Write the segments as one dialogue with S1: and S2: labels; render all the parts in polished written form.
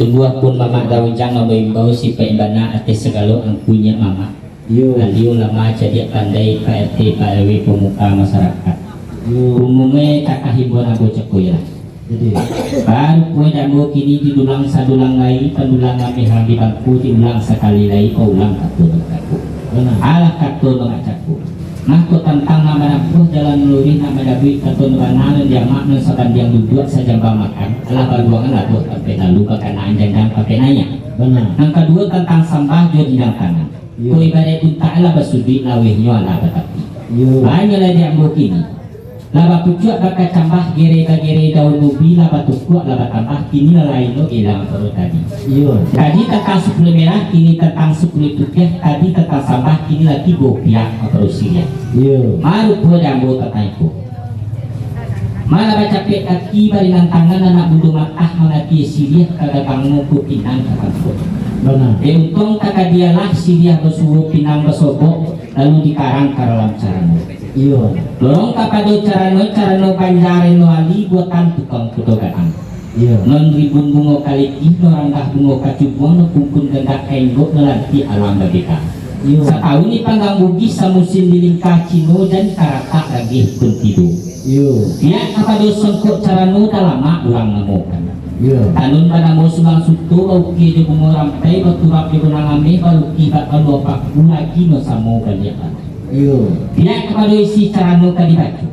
S1: Tunggu pun mama daun jangan bau si pembana atas segala ang punya mama. Aliu lama jadi pandai Pak RT Pak RW pemuka masyarakat. Umumnya kakahibon aku cekoy lah. Baru kue jambu kini didulang sadulang lagi pendulang kami di bangku diulang sekali lagi kau ulang katun aku. Alah katun ngacaku. Aku tentang nama aku jalan lurin nama dabi katun banalan dia makna sakan yang duduk saja makan. Alah baruangan lah tuh sampai lalu karena anjang dan pakai nanya. Yang kedua tentang sampah jadi yang kanan. Kau ibarat unta alah basudi lawehnya alah betapi. Banyak lah dia ambil kini. Laba pucuk bakal tambah gere daun mobil laba tukuk laba tambah kini lain lo hilang baru tadi. Tadi tentang 10 merah kini tentang 10 rupiah tadi tentang sampah kini lagi bopiah atau Syria. Malu pun jambu kataiku. Malah baca pek kaki baringan tangan anak bulu matah melaki Syria kagak bangun ku pinang kataiku. Untung kakak dialah Syria bersuruh pinang bersobok lalu dikarang karalam caranya. Dorong kapado carano panjare no ali buatan tukang putogaan. Non ribun bungo kaliki noranggah bungo kacubong no kumpun gendak kenggok nelanti alam bagita. Setahun ni panggang bugis sa musim dilingkah cino dan karata lagi pun tidur. Dia kapado sengkok carano dalama ulang namokan. Tanun pada mo sulang suto lauki di bungo rampai baturap di bunang ame baluki bak baluapak lagi no samo kaliakan. Tidak kepada isi carano kadibaju.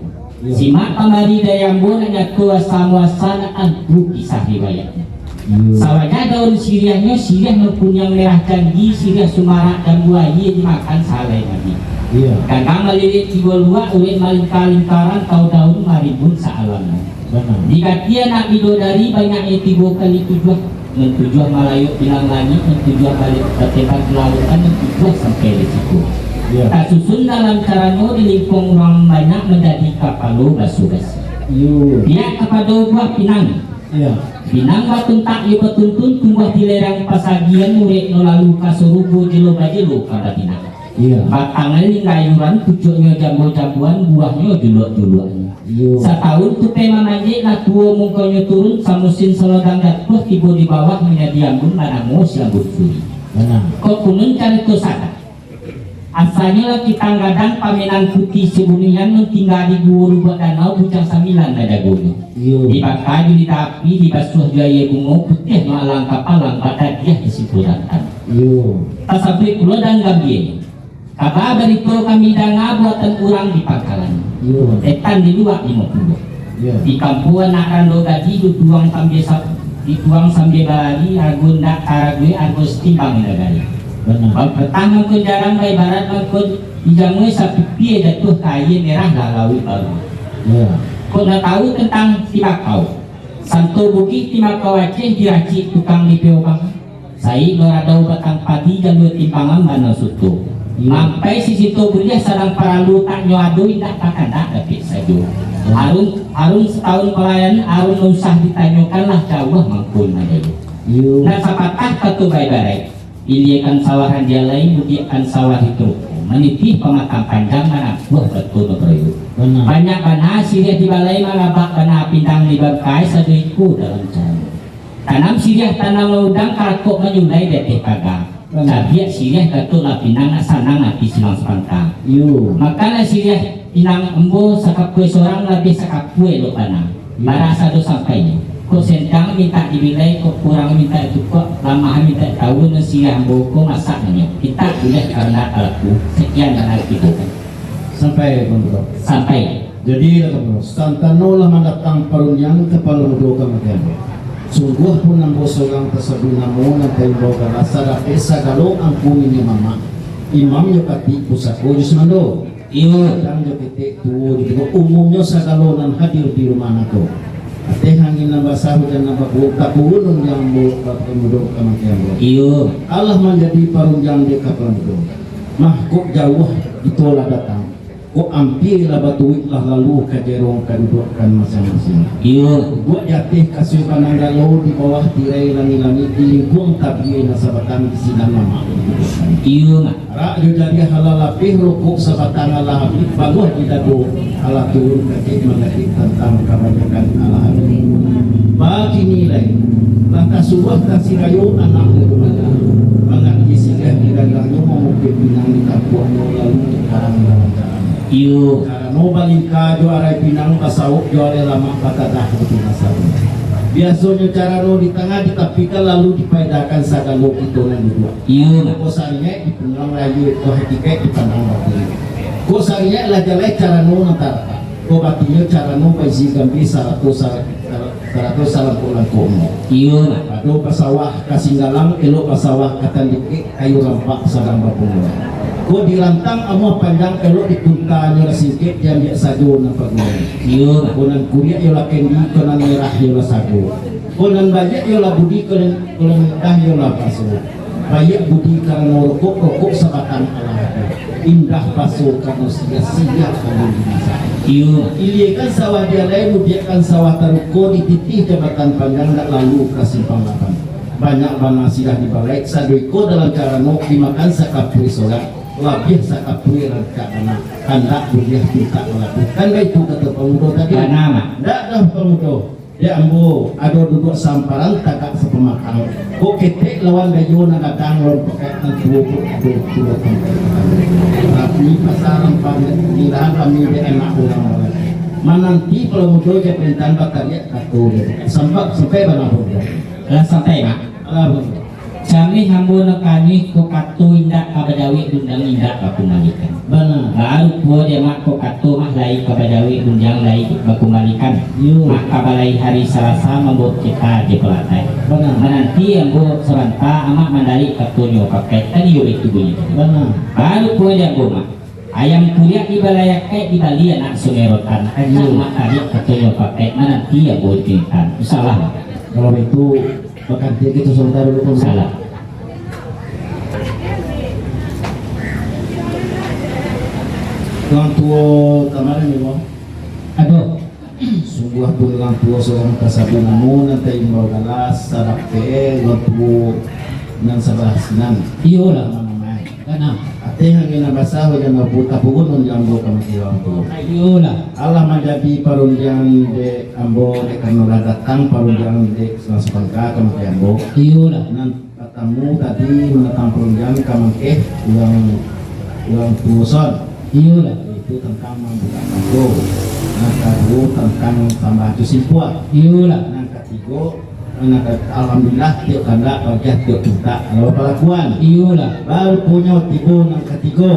S1: Simak pamari dayambo nanya kuasa muasana antu kisah riwayatnya. Sawanya daun siriahnya siriah maupun yang merah canggih siriah sumarak dan buahi dimakan saleh lagi. Kakak melilit tiga luak ulit malingkaran kau daun maribun saalamnya. Jika dia nak bidodari banyak tiga kali tujuh mentujuh Malayu bilang lagi mentujuh balik ketekan kelautan mentujuh sampai risiko. Tak susun dalam caranya di lingkung ruang banyak menjadi kapalo basuh-basuh. Dia kepada buah pinang. Pinang batun tak yu betuntun tumbuh di lerang pasagian murid nolalu kasurubu jelo bajelo pada pinang. Batangnya ngayuran pucuknya jambu-jambuan buahnya juluk-juluknya. Setahun tu tema manjik nak tua mukanya turun samusin selodang jatuh tiba di bawah menjadi ambun manamu silambut suri. Kau punun cari tu sadar. Asalnya kita gadang paminan putih sebunian tinggal di guru buat danau bujang samilan ada gunung. Dipakai di tapi di basuh jaya bungo putih no alang kapalang pada dia di situ datang. Tak sampai pulau dan gambir. Kabar dari itu kami danga buatan orang di pangkalan. Etan di luar 50. Di kampung anak rando gaji dituang sambil bali argun dak karagwe argus timbang negari. Pertama ke jarang bayi barat mangkut dijamui sapi pie jatuh kaya merah lalawi baru. Kau dah tahu tentang timakau. Santo bukit timakau Aceh diracik tukang di Peobang. Saya beradau batang padi dan dua timbangan mana suto. Sampai si situ belia sedang paralu tak nyoadoi tak takanda tapi saja. Arun setahun pelayan arun usah ditanyakanlah jauh mangkul nadai. Nah sapatah katu bayi barai. Iliakan sawahan dia lain budiakan sawah itu menitih pematang panjang mana buah betul beriu. Banyak bana siriah di balai malabak bana pindang di bangkai saduiku dalam cara. Tanam siriah tanam udang karakok menyulai deteh pagang. Sabiak siriah katulah pinang sanang api silang sepantang. Makanya siriah pinang embo sakap kue seorang lebih sakap kue lo bana. Barasa do sampainya. Kok sentang minta dibilai, kok kurang minta itu kok lama minta tahu nasi ambo kok masaknya. Kita boleh karena aku sekian dan itu
S2: sampai bro.
S1: Sampai.
S2: Jadi bro, santano lah mendatang parunyang ke paludo kamakan. Sungguh pun nambo seorang tersebut namo nanti bawa rasa dapat sagalo angku ini mama. Imam yo kati pusako jusmando. Dan yo kete tu umumnya sagalo nan hadir di rumah nato. Ate hangin nambah sahu dan nambah kapuhunun yang mudok kamakian. Allah menjadi parunjang di kapal itu. Mah kok jauh itulah datang. Kok ampir lah batuik lah lalu kajerong kadudukkan masing-masing. Buat jatih kasih panang galau di bawah tirai langit-langit di lingkung tabi nasabatan di sinan mama. Rak jadi halal lapih rukuk sabatang ala habib baguh di dadu ala turun kaki mengerti tentang kebanyakan ala habib. Bagi nilai lantas subuh kasih kayu anak itu mana mengerti sehingga gagangnya mengukir pinang di kapuannya lalu sekarang dalam jalan
S1: Iyo.
S2: karena balingka juara pinang pasau juara lama patadah itu masalah biasanya cara di tengah ditapikan lalu dipedakan sagalo itu yang dua
S1: Iyo.
S2: kosarnya di penang rayu itu hatikai di pandang batin kosarnya lah jalai cara nantar ko batinya cara paisi gambi 100 salam pulang komo
S1: Iyo.
S2: aduh pasawah kasinggalang elok pasawah katandiki kayu rampak sadang bapungan ko dirantang amo panjang elok dipuntanya singkit yang biasa sajo na pagulay
S1: Iyo.
S2: konan kuria yola kendi konan merah yola sago konan banyak yola budi konan dah yola paso banyak budi karena rokok sebatang ala indah paso karena sia-sia kalau dimasa
S1: Iyo.
S2: iliakan sawah dia lain mudiakan sawah taruko di titik jabatan panjang tak lalu kasih panglapan banyak bana sidah dibalik sadoiko dalam cara no dimakan sakapuri solat labih sakapuri rangka anak hendak budiah kita melakukan itu kata pemuda tadi
S1: Nama.
S2: ndak dah pemuda ya ambo ada duduk samparan takak sepemakang kok ketek lawan gayo na datang lawan pakai nanti dua tapi pasaran pada dirahan kami dia enak orang banget mananti kalau mudo je perintahan bakar ya katu sampai bana bodoh
S1: Lah sampai mak. Kami hambo na kami ko katu indak kabadawi undang indak bakumalikan.
S2: bana
S1: Baru po dia mak ko katu mah lai kabadawi undang lai bakumalikan.
S2: Yo.
S1: Mak kabalai hari Selasa membuat kita di pelatai.
S2: bana
S1: Nanti yang buat seranta amak mandari katunya pakai tadi yo itu bunyi.
S2: bana
S1: Baru po dia mak. Ayam kuliah di balai kayak di Bali anak sungerotan. Ayam mak tadi katunya pakai nanti yang buat kita. Salah mak.
S2: kalau itu bahkan dia kita sebentar dulu pun
S1: Salah.
S2: orang tua kemarin ya bang
S1: Aduh.
S2: sungguh pun orang tua seorang kasabunamu nanti imbau galas sarap ke orang tua nan sebelah sinan
S1: Iyo lah.
S2: namanya
S1: Kana.
S2: ate hangin nabasa wajan nabuta pugun on jambo kami orang tua
S1: Iyo lah.
S2: Allah menjadi parundian de ambo de karena datang parundian de selasupangka kami ambo
S1: Iyo lah.
S2: nan katamu tadi menatang parundian kami uang tuson
S1: Iyo lah.
S2: itu tentang membuka kartu yang kedua tentang tambah simpua
S1: Iyo lah.
S2: yang ketiga alhamdulillah tiap kanda wajah tiap kita kalau pelakuan
S1: Iyo lah.
S2: baru punya tiba yang ketiga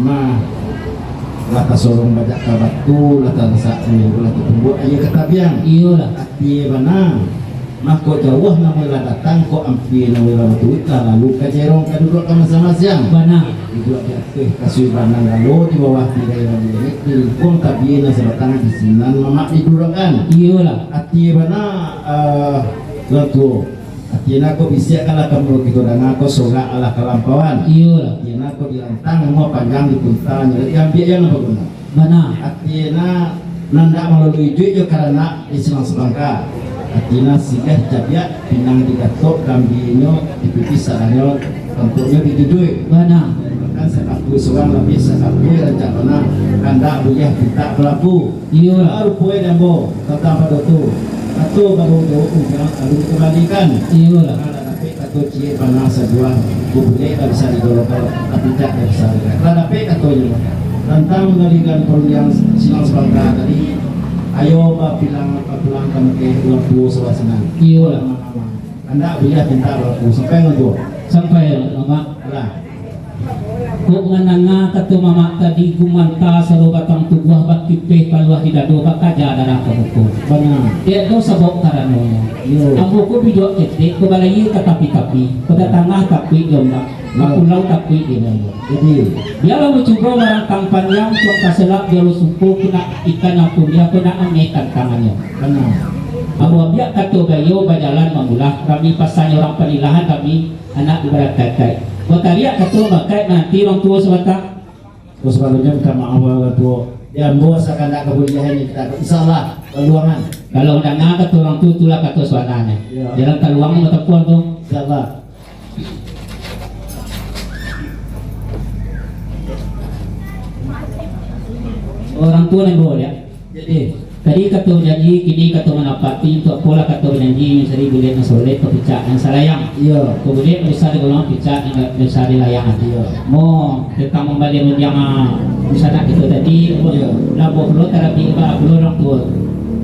S2: mah lata sorong bajak kabatu lata rasa lata pembuat ayo ketabiang
S1: Iyo lah.
S2: hati mana mako jauh namanya datang kok ampi namanya tuit lalu kajerong kaduduk sama-sama
S1: Bana.
S2: duduk di atas kasih banang lalu di bawah tirai lagi ini tilpung kabina sebatang di sinan mamak didudukkan
S1: Iyo lah.
S2: hati mana lalu hati aku bisa kalah kamu gitu dan aku soga ala kelampauan
S1: Iyo lah.
S2: hati aku dirantang mau panjang di puntanya yang biaya yang berguna
S1: Bana.
S2: hati nanda melalui juga karena Islam sebangka hati sigah jabia pinang digatok kambingnya dipipis sarangnya tentunya ditujui
S1: Bana.
S2: kan sekapu seorang lebih sekapu rencana kanda buyah kita pelaku
S1: Iyo lah.
S2: baru poe dambo kata pada tu atau baru jauh ujang lalu kembalikan
S1: Iyo lah.
S2: ada tapi atau cie panas sebuah kubule tak bisa digolokkan tapi tak bisa digolokkan tapi katanya tentang mengalikan perundang silang sebangka tadi ayo bilang kamu ke lampu suasana
S1: Iyo lah.
S2: anda buyah pintar lampu sampai nggak
S1: Sampai mama.
S2: lah
S1: Kuk ngananga katu mama tadi gumanta selalu batang tubuh bak kipeh paluah didado bak kaja darah kehukum.
S2: benar
S1: Dia do sabok karanonya.
S2: Yo.
S1: Ambo ko bidok ketek ko balayi ka tapi-tapi. Ko datangah tapi jomba. Mapulau tapi di mana.
S2: jadi
S1: Dia lalu coba orang kampanyang tuang kaselak dia lu sumpu kena ikan aku dia kena amekan tangannya.
S2: benar
S1: Abu biak katu gayo bajalan mamulah kami pasanya orang penilahan kami anak ibarat kakak. Bakaria katu bakai nanti orang tua sebata.
S2: terus kalau jam kama awal tu dia bawa seakan tak kebulihan kita insyaallah peluangan
S1: Kalau udah nak katu orang tua itulah katu suaranya.
S2: Ya.
S1: Jalan keluang mau tepuan tu.
S2: insyaallah
S1: Orang tua yang boleh ya.
S2: jadi
S1: Tadi kata janji, kini kata menapati untuk pula kata janji mencari bulan yang soleh ke picak yang salayang.
S2: Iya.
S1: Kemudian bisa digolong picak yang bisa dilayangan.
S2: Iya.
S1: Mo kita membalik yang bisa nak kita tadi.
S2: Iya.
S1: Labo perlu terapi apa perlu orang tua.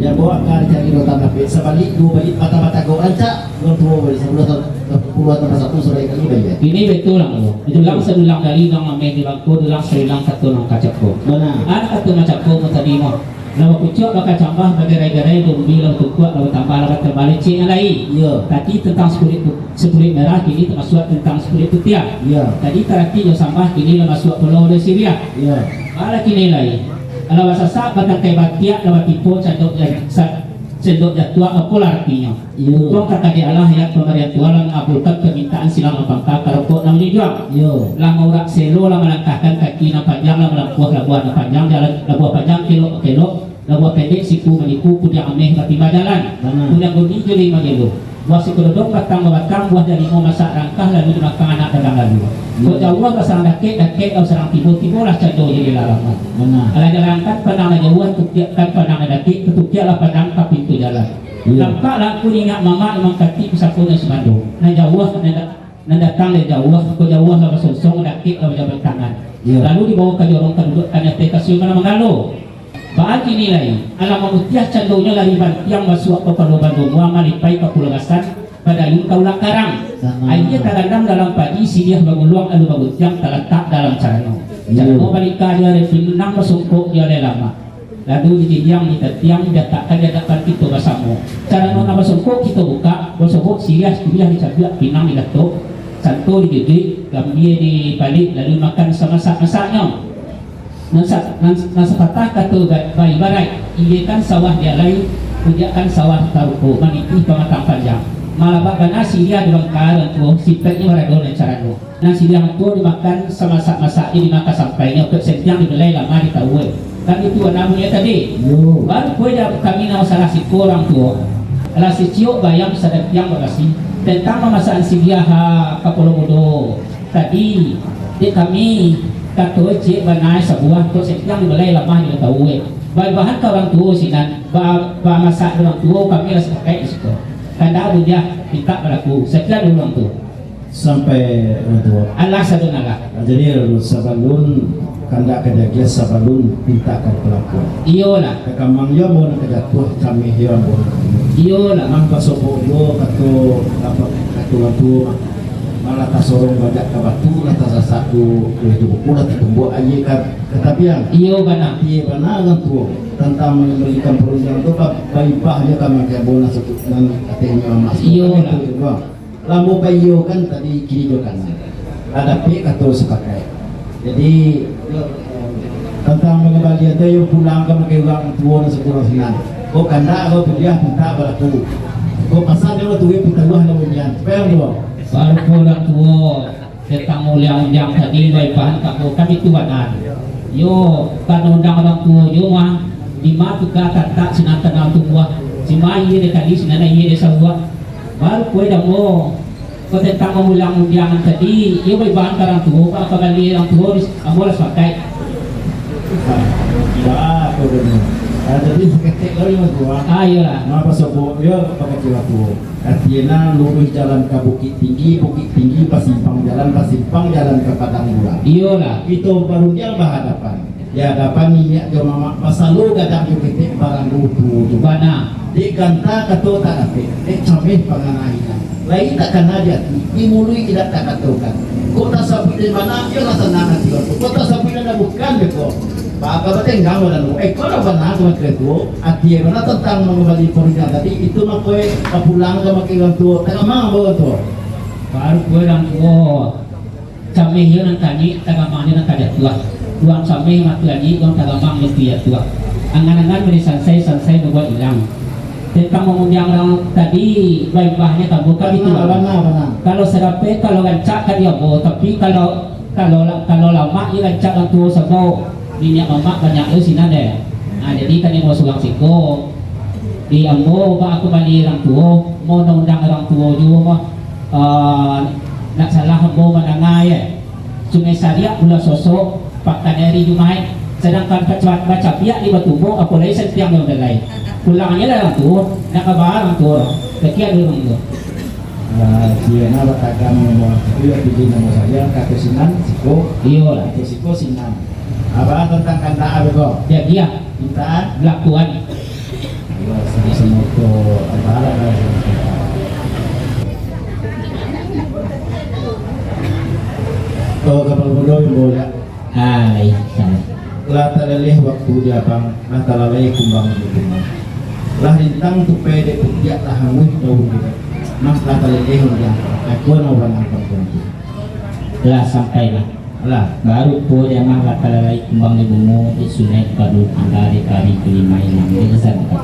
S2: Ya bawa kan cari rotan tapi sebalik 2 balik mata-mata go anca orang tua balik sepuluh tambah 1 sore kali bayar.
S1: Ini betul lah lo. Dulang sedulang dari dong ame di bangku dulang sedulang satu nong kacako.
S2: Mana?
S1: Ada satu macako mo tadi mo. Lalu kucuk bakal cambah bagai-bagai dombi lalu kuat lalu tambah lalu terbalik cing lain.
S2: Iya.
S1: Tadi tentang sepulit merah kini termasuk tentang sepulit putih.
S2: Iya.
S1: Tadi terapi yang sambah kini termasuk pulau dari Syria.
S2: Iya.
S1: Malah kini lain. Kalau bahasa sak batang kayak batiak lalu tipu cendok jatuh apa artinya?
S2: Iya.
S1: Tuang kata dia Allah ya pemberian Tuhan mengabulkan permintaan silang apangka karepok nang dijual.
S2: Iya.
S1: Lang urak selo lang melangkahkan kaki na panjang lang melampuah labuan na panjang jalan labuah panjang kilo labuah pendek siku menipu punya ameh katiba jalan punya guni jeli magelo buah si kedodok batang buah dari mau masak rangkah lalu dimakan anak dagang lalu kok jauh ke sarang dake atau sarang tibo lah cado jadi larangan ala jalankan panang na jauh tukiakan panang na dake ketukiak lah panang ke pintu jalan nampak lah ku ingat mama emang kati bisa punya semando na jauh na datang dari jauh kok jauh lah sosong dake lalu jabat tangan lalu dibawa ke jorong keduduk kanyate kasih mana mengalo Baagi nilai alam memutiah candonya lari yang masuk ke peloban domua malipai ke pulau gasan pada yung kaulah karang akhirnya terendam dalam pagi si dia baguluang alu bagutiang terletak dalam carano carano balika dia menang masungkuk dia lama lalu di tiang di tiang didatakkan kita bersama carano nama masungkuk kita buka bersebut serius kuliah dicabut pinang di dato santo di duduk gambia di balik lalu makan sama-masaknya nasa patah kata bayi barai ikan sawah dia lain pujakan sawah taruko maniti pematang panjang malabak nasi dia di bangkar tu sipetnya maradona cara tu nasi dia tu dimakan semasak-masak ini dimakan sampainya ke setiang dibelai lama ditahu kan itu namanya tadi baru kue dah kami nama salah si orang tu ala si ciok bayang sadap yang berasi tentang pemasakan si dia kapolo bodo tadi di kami kata cik banai sebuah tu setiang dibelai lama dia tahu bahan ke orang tua sinan masak orang tua kami rasa pakai itu kanda dia minta berlaku sekian orang tu
S2: sampai orang tua
S1: Allah sadunalah
S2: jadi sabalun kanda kejagia sabalun pintakan pelaku
S1: iyalah
S2: kekamang yo mau kejatuh kami yo mau
S1: iyalah
S2: mang pasopo yo kato apa kato tua malah tasorong banyak ke batu lah tasasatu itu buku lah tumbuh aja ketapian
S1: iyo bana
S2: iya bana kan tuh tentang memberikan perundangan itu bayi aja kami kayak bonus dan katanya mas
S1: iyo
S2: lah lampu bayi kan tadi kiri juga kan ada p atau sepakai jadi tentang mengembalikan itu yang pulang ke makai uang tua dan sekurang sinan kok kanda kau kuliah minta berlaku kok pasal dia tuh kita luah kemudian supaya dia
S1: baru pulang tua tentang mulia-mulia tadi baik bahan kamu kami tuanan yo kan undang orang tua yo mah lima juga tak sinan kenal tua si mai dia tadi sinan dia sawah baru kue dah mo kau tentang mulia-mulia tadi yo baik bahan orang tua apa kali orang tua amolas pakai
S2: ya aku benar jadi seketik lagi mas gua
S1: ayolah
S2: apa sopo ya pakai cilaku artinya lurus jalan ke bukit tinggi pasimpang jalan ke padang gula
S1: iyalah
S2: itu baru dia berhadapan ya hadapan ini ya mama masalu gadang ketik barang lutu
S1: bana
S2: di ganta kato tak dapat camih panganainan lain tak kena dia dimului tidak tak katakan kota sapi di mana dia rasa nangan cilaku kota sapi ada bukan beko Pak berarti enggak mau dan kalau benar cuma kredo artinya benar tentang mengembali perintah tadi itu mah kue pulang ke makin tua tak mau bawa tua
S1: baru kue dan tua kami hiu nan tani tagamang ni nan kada tua tuang kami mati lagi tuang tagamang ni tiada tua angan-angan beri sansai membuat hilang tentang mengundang orang tadi baik-baiknya kamu kan itu
S2: benar
S1: kalau serape kalau gancak kan dia bo tapi kalau lama dia gancak orang tua sebab minyak mamak banyak sini ada. Nah jadi kan yang mau sulang siko di ambo pak aku balik orang tua mau undang orang tua juga nak salah ambo menangai sungai Saria pula sosok pak kaneri jumai sedangkan baca pihak di batubo aku lagi setiap yang lain pulangnya dalam tur nakabarang tur kaya dulu itu
S2: dia nama takkan mau dia bikin nama saya kakek sinan siko
S1: iyo lah
S2: kakek siko sinan apa tentang kanda apa kok
S1: dia
S2: cintaan
S1: lakuan
S2: semua to apa lah to kapal bodoh yang boleh
S1: lain sama
S2: lah terleleh waktu dia bang lah terleleh kumbang itu lah rintang tu pede putiak lah hangus daun dia mah lah terleleh dia aku nak orang apa pun
S1: lah sampai lah baru po dia mah lah kalalay kumbang ni bungo isunay baru andari kari kelima enam dia sa ko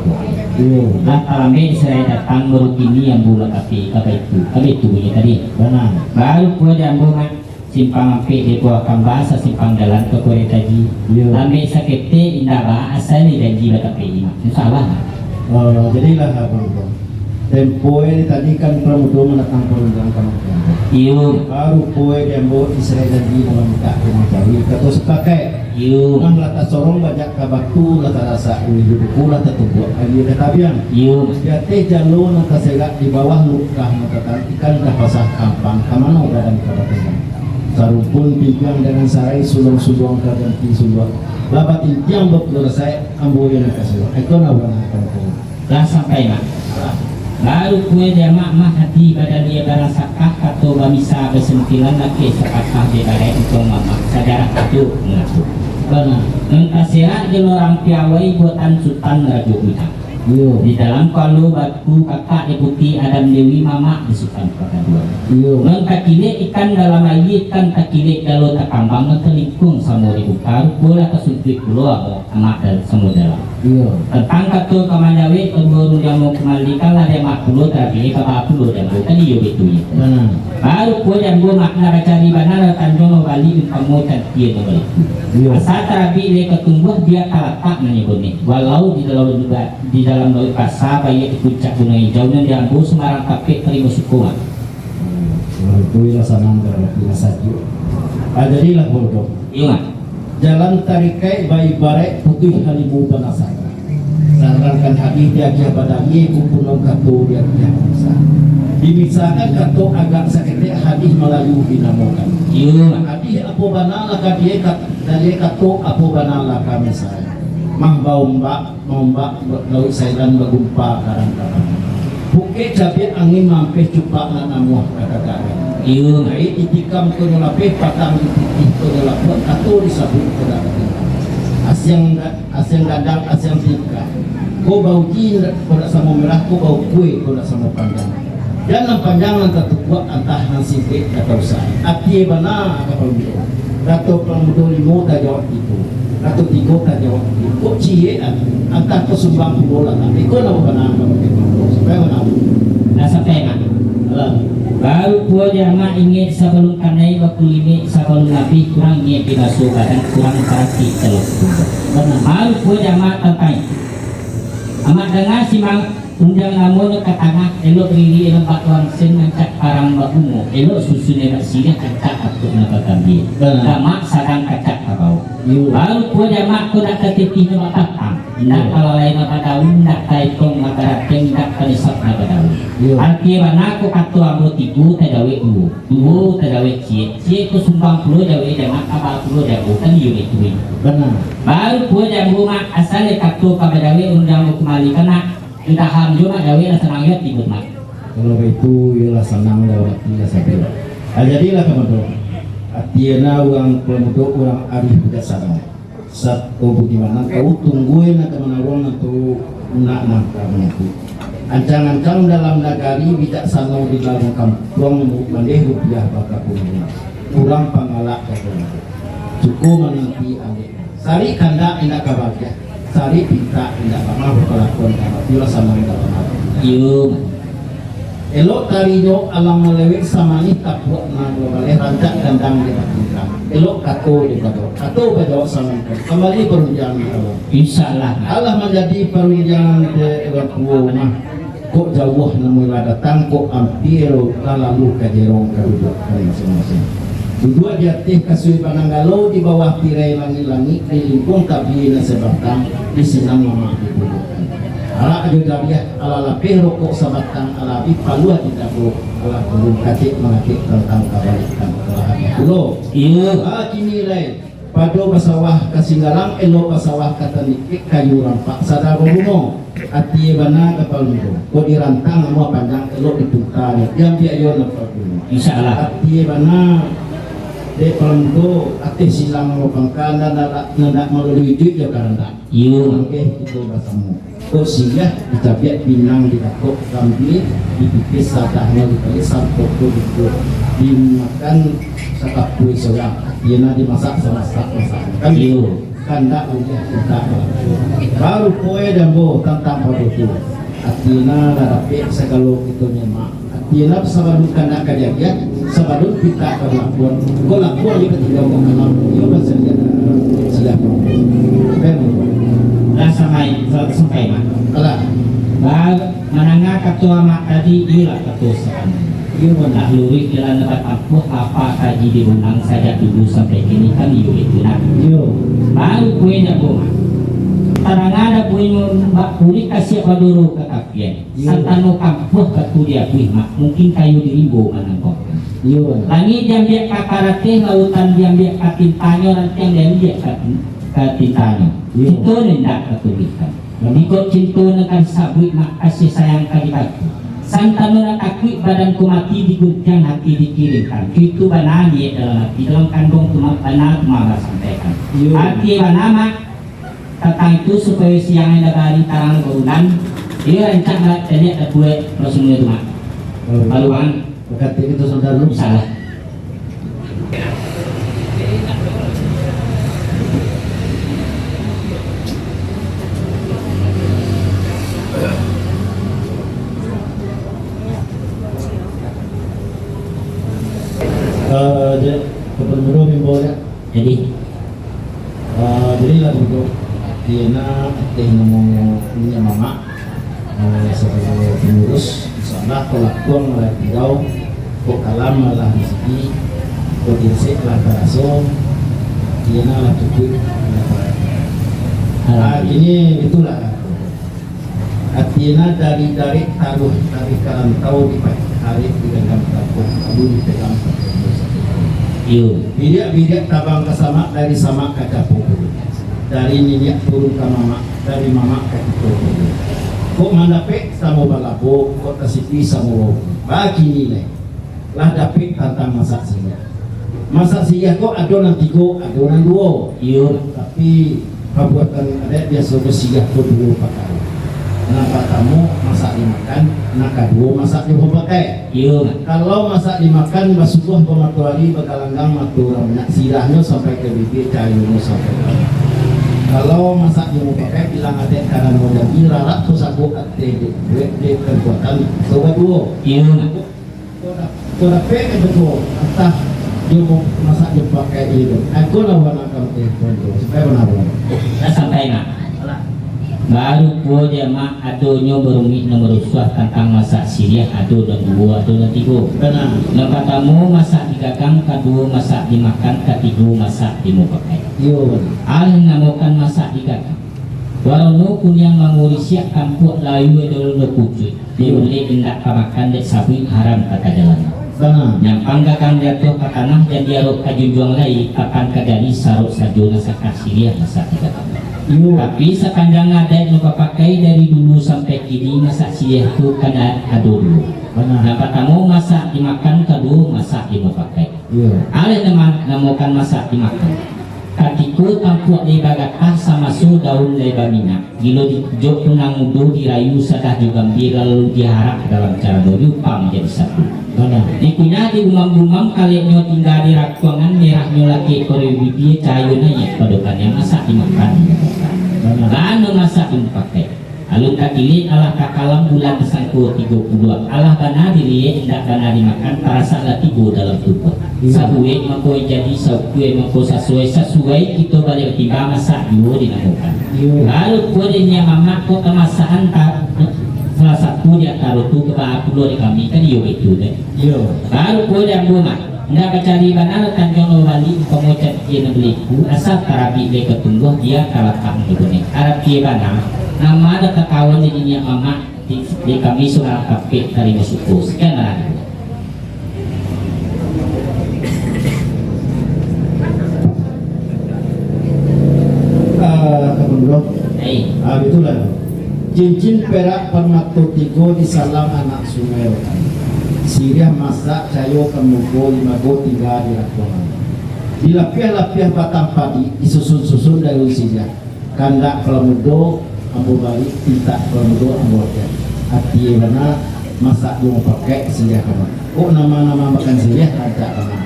S1: lah kami saya datang merukini yang bulat api kami itu ya tadi
S2: benar
S1: baru po dia bunga simpang ampe di buah kambasa simpang dalan ke kore tadi ambil sakete indah ba asal ni dan jiwa tapi salah
S2: jadilah apa itu tempo ini tadi kan pramudo menatang perundang kamu
S1: iyo
S2: baru poe dia mau Israel dan di dalam minta dengan jari kata sepakai
S1: iyo
S2: nang lata sorong banyak kabatu lata rasa ini buku lata tubuh ali kata biang
S1: iyo
S2: dia teh jalo nang kasegak di bawah lukah mata ikan dah pasah kampang kamano badan kabatnya sarupun pinggang dengan sarai sulung-sulung kaganti sulung labat intiang betul saya ambo yang kasih itu nawan akan
S1: lah sampai mak baru kue dia mak hati pada dia barasakah atau bamisa bersentilan lagi sepakah dia barek untuk mama sajarah itu mengaku
S2: benar
S1: mengkasihat di orang piawai buatan sultan raja utang
S2: iyo
S1: di dalam kalau batu kakak ibuti Adam Dewi mama di sultan kota dua
S2: iyo
S1: mengkakile ikan dalam air ikan kakile kalau takambang terlingkung sama dibuka bola kesuntik keluar amat dan semudara
S2: iyo
S1: tentang katu kamandawe baru yang mau kembalikan lah dia mak puluh tapi kapal puluh dan bukan iyo itu
S2: benar
S1: baru kue yang gua makna cari benar tanjung bali kamu cantik balik
S2: iyo
S1: asal terapi dia ketumbuh dia kalatak menyebutnya walau di dalam laut pasar bayi di puncak gunung hijau dan diambil Semarang kapit terima sukuman
S2: itu ialah sanang dari saja jadilah bodoh
S1: iya
S2: jalan tarikai bayi barek putih halimu banasai sarankan hadis dia kia badani kumpunong kato dia kia bisa dimisalkan kato agak sakit hadis Melayu dinamokan
S1: iya
S2: hadis apa banala kadie kato apa banala kami saya mah mbak laut sailan bagumpa karang-karang buke cabai angin mampir cupak na namuah kata-kata
S1: iya
S2: nah itikam ko nyolape patang ititih ko nyolape atau disabut ko dapat asyang gadang asyang tika ko bau jin ko sama merah ko bau kue ko sama panjang jangan panjangan tertukuat antah nang sipit atau saya ati bana kapal itu dato pangmudo limo ta jawab itu dato tigo ta jawab itu ko cie antah ko sumbang bola tapi ko na bana supaya mana
S1: nasa pena baru gua jama ingin sebelum kanai waktu ini sebelum nabi kurang ingin pinasukan dan kurang kaki telur baru gua jama tentang amat dengar si mang undang namun ke tengah elok riri elok batuan sen ngangkat parang bakungo elok susunya nak sini angkat untuk nak kambing lama sadang kacak kabau baru gua jama aku nak ketiti nak tatang nak kalau lain nak daun nak taikong nak berateng nak kalisap nak daun artinya mana aku katu amro tigu tadawe dulu tadawe cie ku sumbang puluh dawe jangan kapal puluh dawe kan yuk itu
S2: benar
S1: baru gua jam rumah asal katu kabadawe undang kembali kena kita ham juga dawe senang lihat tidur mak
S2: kalau itu ialah senang lewat dia saja jadilah teman-teman atiena orang pemuda orang arif bijaksana satu bagaimana kau tungguin kemana orang atau nak kamu ancang-ancang dalam nagari bijaksana di dalam kampung mandeh rupiah bakal punya kurang pangalak cukup menanti adik sari kanda indah kabarnya sari pinta indah pamah berkelakuan karena bila sama dalam hati
S1: yuk
S2: elok tarinya alam melewek sama ni tak buat na boleh rancak gandang di patingkan elok kato di kato pada sama kembali perunjangan Allah
S1: insyaallah
S2: Allah menjadi perunjangan di rumah kok jauh namun datang kok hampir lalu ke jerong ke duduk masing-masing Dua dia teh kasui pananggalo di bawah tirai langit-langit di lingkung tabi na sebatang di sinang mama dibubukan. Ala juga dia ala lapih rokok sabatang ala palua di dapur ala burung kacik mengakik tentang kebaikan kelahan pulau.
S1: Iya.
S2: Kini lain pado pasawah kasinggalang elo pasawah kata nikik kayu rampak sadar bungo ati bana kapal mudo. Ko dirantang semua panjang elo ditungkani yang dia yo napal bungo.
S1: Insyaallah.
S2: Ati bana de paldo ate silang mo pangkana na melalui ya karanda.
S1: Iya.
S2: Oke itu bahasamu. Ko siya ditabiat pinang dikakok kambing dipipis sadahnya dipelisan toko dimakan sakapui soya yana dimasak semasak kan
S1: Iya.
S2: kanda udah kita baru poe dan bo tentang pada itu atina larape segalo itu nyema atina sabadun kanda kajadian sabadun kita kelakuan ko lakuan di ketiga ko kenal yo bahasa dia siap kan
S1: Lah sampai mah.
S2: ala
S1: Mananga ketua mak tadi ilah ketua sekarang. Iya nak lurik jalan dapat apa kaji diundang saja dulu sampai kini kan iyo itu nak.
S2: yo
S1: Baru kuenya bunga. Tarangada punya mbak kulit kasih paduru ke kapian. Santano kampuh ketudia kuih mak mungkin kayu dirimbo manangkok.
S2: yo
S1: Langit yang dia kakarate lautan yang dia katintanyo nanti yang dia katintanyo. Itu nendak ketulikan. Ikut cinta dengan sabit mak kasih sayang kalibat. Santano nak akui badanku mati diguncang hati dikirimkan. Itu banani dalam hati dalam kandung tumak bana tumak sampaikan. Hati banama tentang itu supaya siang negari tarang berulan. Dia rancang jadi ada buat rasulnya tumak. Baluan
S2: berkati itu saudara lu
S1: salah.
S2: Kepenuru mimbo ya
S1: Jadi
S2: lah dulu dia teh ngomong punya mama sebagai pengurus insyaallah kelakuan mulai tinggal kok kalam malah rezeki kok dirsik lah karaso dia lah cukup ini itulah artinya dari taruh dari karantau di hari di dalam kampung lalu dipegang
S1: Yo.
S2: Bidak tabang ke sama dari sama ke dapur dari ninyak turun ke mama dari mama ke dapur kok mandapek sama balabo kok kasipi sama bagi nilai lah dapet tentang masak siya kok adonan tigo adonan duo
S1: Yo.
S2: tapi perbuatan ada biasa bersiah kok dulu pakai nah katamu masak dimakan nah kedua masak dipakai.
S1: Yo.
S2: Kalau masak dimakan basuh pematuari bekalanggang matura minyak sirahnya sampai ke bibir cayunya sampai ke kalau masak yang mau pakai bilang ada karena mau jadi rarat tuh aku ate di perbuatan coba dua
S1: Yo.
S2: kau dapat betul entah dia mau masak dia pakai itu aku lawan akan supaya benar
S1: Sampai nak. Baru po jama adonyo berumit nomor usah tentang masak siriah ado dan dua ado dan tiga.
S2: benar
S1: Katamu masak digagang kedua masak dimakan ketiga masak dimupakai.
S2: yo
S1: Al namukan masak digagang. Walau pun yang mengurisiak kampuk layu dulu kucut. Dia boleh tindak kamakan dek sapi haram kata jalan.
S2: benar
S1: Yang panggakan jatuh ke tanah dan dia rok kajunjuang lain akan kadari saruk sajuna sakar siriah masak digagang. Tapi sepanjang ada lupa pakai dari dulu sampai kini masak siriah itu kena ado dulu. Nah pertama masak dimakan, kedua masak dipakai. Ada namukan masak dimakan. Katiku tampuk lebagatah sama su daun leba minyak. Gilo dijok tunang udo dirayu sadah juga gambir lalu diharap dalam cara berupa menjadi satu. Dikunya di gumam-gumam kalinya tinggal di rakuangan merahnya lagi kore bibi cayuna ya padokannya masak dimakan. Lalu masak dipakai. Alun kakili Allah kakalam bulan kesangku 32 Allah bana diri indak bana dimakan terasa tigo dalam tubuh sahuwe mako jadi sahuwe mako sesuai kita balik tiba masak dua dinamukan lalu kodenya mama kok kemasakan salah satu dia taruh tu ke aku di kami kan iyo itu deh baru kode yang bunga Nda kacari bana tanjong wali pemocat dia beliku asal tarabi le ketungguh dia kalakang ibune. Arab dia bana nama ada kawan jadinya mama di kami surah kafe dari musuku. Sekian lah.
S2: Kabundok.
S1: Hey.
S2: Itulah. Cincin perak permata tiga di salam anak sungai. Siriah masak cayo kemugo 5 go 3 di lakukan. Di lapiah-lapiah batang padi disusun-susun dari siriah. Kandak pelamudo ambo balik tinta pelamudo ambo pakai. Hati mana masak yang pakai siriah kamu. Kok nama-nama makan siriah ada kamu.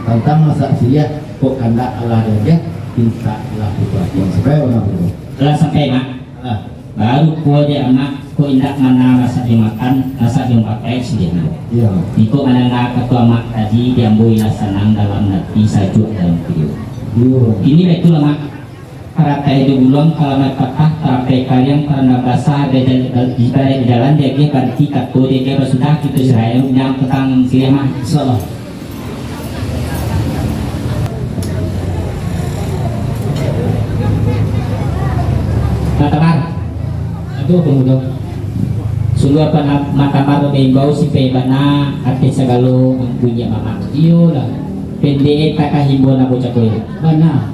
S2: Tentang masak siriah kok kandak Allah dia tinta lakukan. Sampai mana dulu?
S1: Telah sampai mak. Baru ko dia anak ko indak mana masak dimakan masak yang pakai sendiri.
S2: Iya.
S1: Iko mana ketua mak tadi diambui senang dalam hati sajuk dalam video. Ini betul mak. Para itu bulan kalau patah terapai kalian karena basah di jalan dia ganti kato dia sudah gitu saya yang tentang siapa salah. Matabar, aduh pemuda. Sungguh apa mata baru bau si pebana arti segalo ang punya mama. Iyo lah. Pendek tak kahimbo na bocah koy. Mana?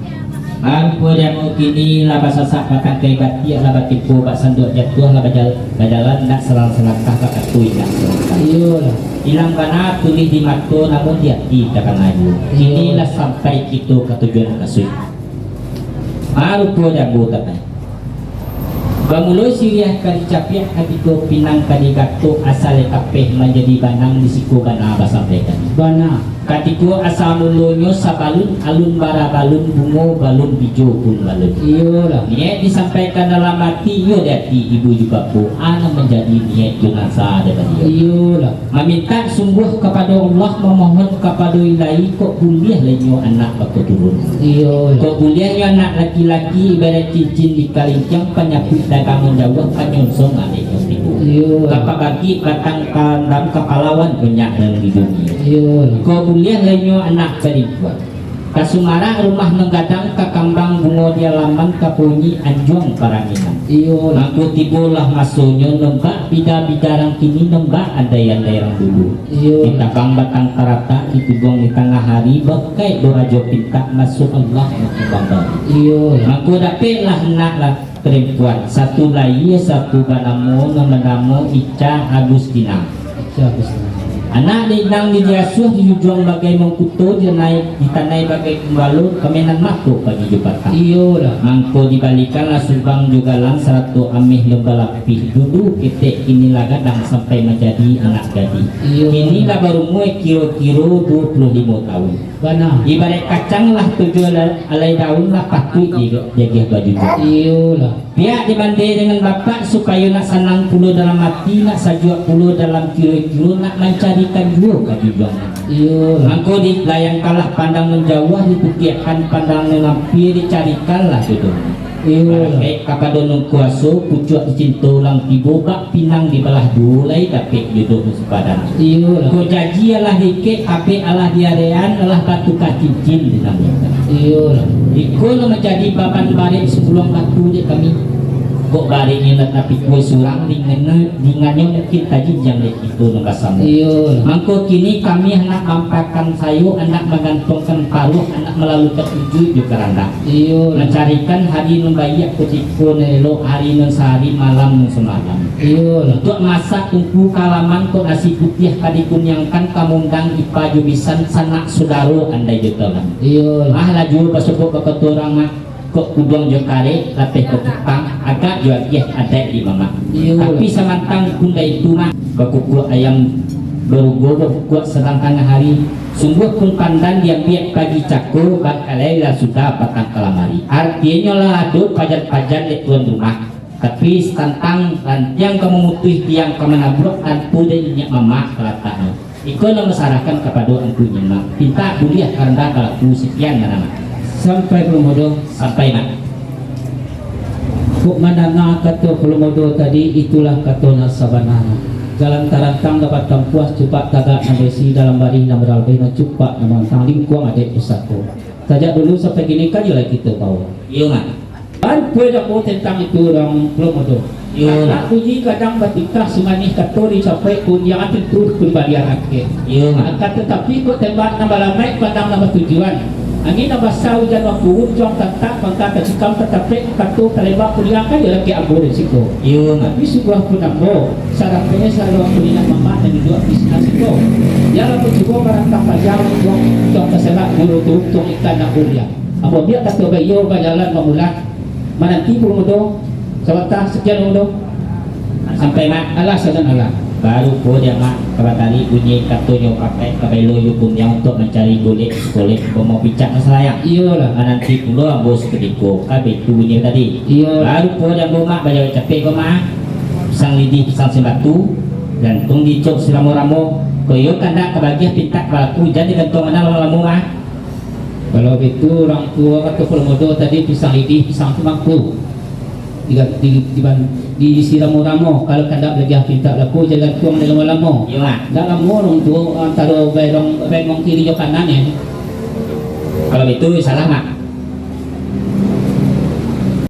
S1: Baru dia mau kini laba sasak batang kay bati laba tipu bak sandok jatuh laba jalan nak selang-selang kah bakat kuy nak selangkah. Iyo lah. Ilang bana tulis di mato namun dia tidak ngaju. Kini lah sampai kita ke tujuan kasui. Baru dia buat apa? Bamulo siriah kali capiak kadiko pinang kali gato asal kapeh menjadi banang di siku bana sampaikan. Bana kadiko asal mulonyo sabalun alun bara balun bungo balun bijo pun balun. Iyo lah. Niat disampaikan dalam hati yo dati ibu juga po ana menjadi niat junasa ada dia. Iyo lah. Meminta sungguh kepada Allah memohon kepada Ilahi kok kuliah lenyo anak bakal turun. Iyo lah. Kok kuliahnya anak laki-laki ibarat cincin di kalincang penyakit dagang menjauh kanyonsong ada itu. Kapag bagi batang kandang kepalawan banyak dalam di dunia. Kau kuliah lenyo anak perempuan. Kasumara rumah menggadang kakambang bungo dia laman kapunyi anjong paranginan. Iyo. Aku tibulah masonyo nembak bida-bidarang kini nembak ada yang daerah dulu. Iyo. Kita bang batang karata ditibong di tengah hari bakai dorajo pinta masuk Allah bangga. Iyo. Aku dapet lah nak lah perempuan satu lagi satu banamo namanya Ica Agustina. Ica Agustina. Anak dinang di jasuh dijuang bagai mengkuto dia naik ditanai bagai kembalut kemenan mako bagi jubatan. Iyo lah. Mangko dibalikanlah subang juga lang seratu amih lembalapi dulu kita inilah gadang sampai menjadi anak gadis. Inilah baru mulai kiro-kiro 25 tahun. Bana. Ibarat kacang lah tujuh alai daun lah patut jaga baju. Iyo lah. Pihak dibanding dengan bapak supaya nak senang puluh dalam hati nak sajuk puluh dalam kiro-kiro nak mencarikan dua bagi bang. Iyo. Mangko di layang kalah pandang menjauh diputiakan pandang melampir dicarikan lah itu. Iyo. Kapadonong kuaso pucuk dicinta ulang tibo bak pinang di belah dulai tapi duduk sepadan. Iyo. Ko jaji alah dikek tapi alah diarean alah batu cincin dinamakan. Iyo. Iko menjadi baban barik sebelum batu dia kami. Kok baringnya tapi kue surang dingannya mungkin tadi jam itu nembasam. Iyo. Mangko kini kami anak mampakan sayu anak menggantungkan paruh anak melalui ketujuh juga keranda. Iyo. Mencarikan hari membayak kutiku nelo hari sehari malam semalam. Iyo. Untuk masak tungku kalaman kok nasi putih kadikunyangkan kamundang ipa jubisan sanak sudaro andai jutolan. Iyo. Ah laju basubuk keketurang mah kok kudong jokare latih ke Jepang agak jual ada di mama. Tapi samantang kunda itu mah bakukul ayam berugo kuat sedangkan hari sungguh pun pandan dia biak pagi cako bakalai lah sudah patang kalamari. Artinya lah aduk pajan-pajan di tuan rumah. Tapi tentang yang kamu mutuh tiang kamu nabrok antu dan minyak mama kelatan. Iko lah masyarakat kepada antunya mak. Pinta kuliah karena kalau sekian nama. Sampai Pelumodo sampai nak kuk mana kata Pelumodo tadi itulah kata nasabana
S3: Galang tarantang dapat tampuas cepat tagak na besi dalam bari na beralbay na cupak na mga tangling kuang adik pusako. Sajak dulu sampai gini kan juga kita bawa.
S1: Iyo nga.
S3: Baru pwede ako tentang itu orang promodo.
S1: Iyo nga.
S3: Aku ji kadang batikah semanis katori sampai pun yang akan turut kembali anaknya.
S1: Iyo nga.
S3: Akan tetapi kok tembak na malamay padang na tujuan. Angin na basaw dyan ang buhon dyan tantak pagkata sikam tetapi kato talibak kuliah kan dia lagi abur risiko.
S1: Iyo nga.
S3: Tapi sebuah penambo sarapnya selalu kuliah mama dan dua bisnis itu. Yang aku coba barang tanpa jauh dong keselak guru tuh ikan nak kuliah. Apa dia kata bayo jalan memulai menanti puluh sebentar sekian mudo
S1: Sampai mak
S3: Allah sedang Allah.
S1: baru po dia mak kabatari bunyi kartu yang pakai kabelo yukum yang untuk mencari golek mau picak masalah
S3: Iyalah.
S1: nanti pulo ang bos kediko kabe tu bunyi tadi
S3: Iya.
S1: baru po dia mak bayar capek ko mak pisang lidi pisang sebatu dan tung dicok silamo-ramo koyo kanda kebagian pintak balaku jadi gantong mana lama-lama mak
S3: Kalau itu orang tua kata Purmodo tadi pisang lidi pisang tumakku disiram ramo kalau kandak lagi pinta laku jalan tuang dalam lama
S1: iya mak
S3: dalam orang tu antara berong kiri jo kanan ya
S1: kalau itu salah mak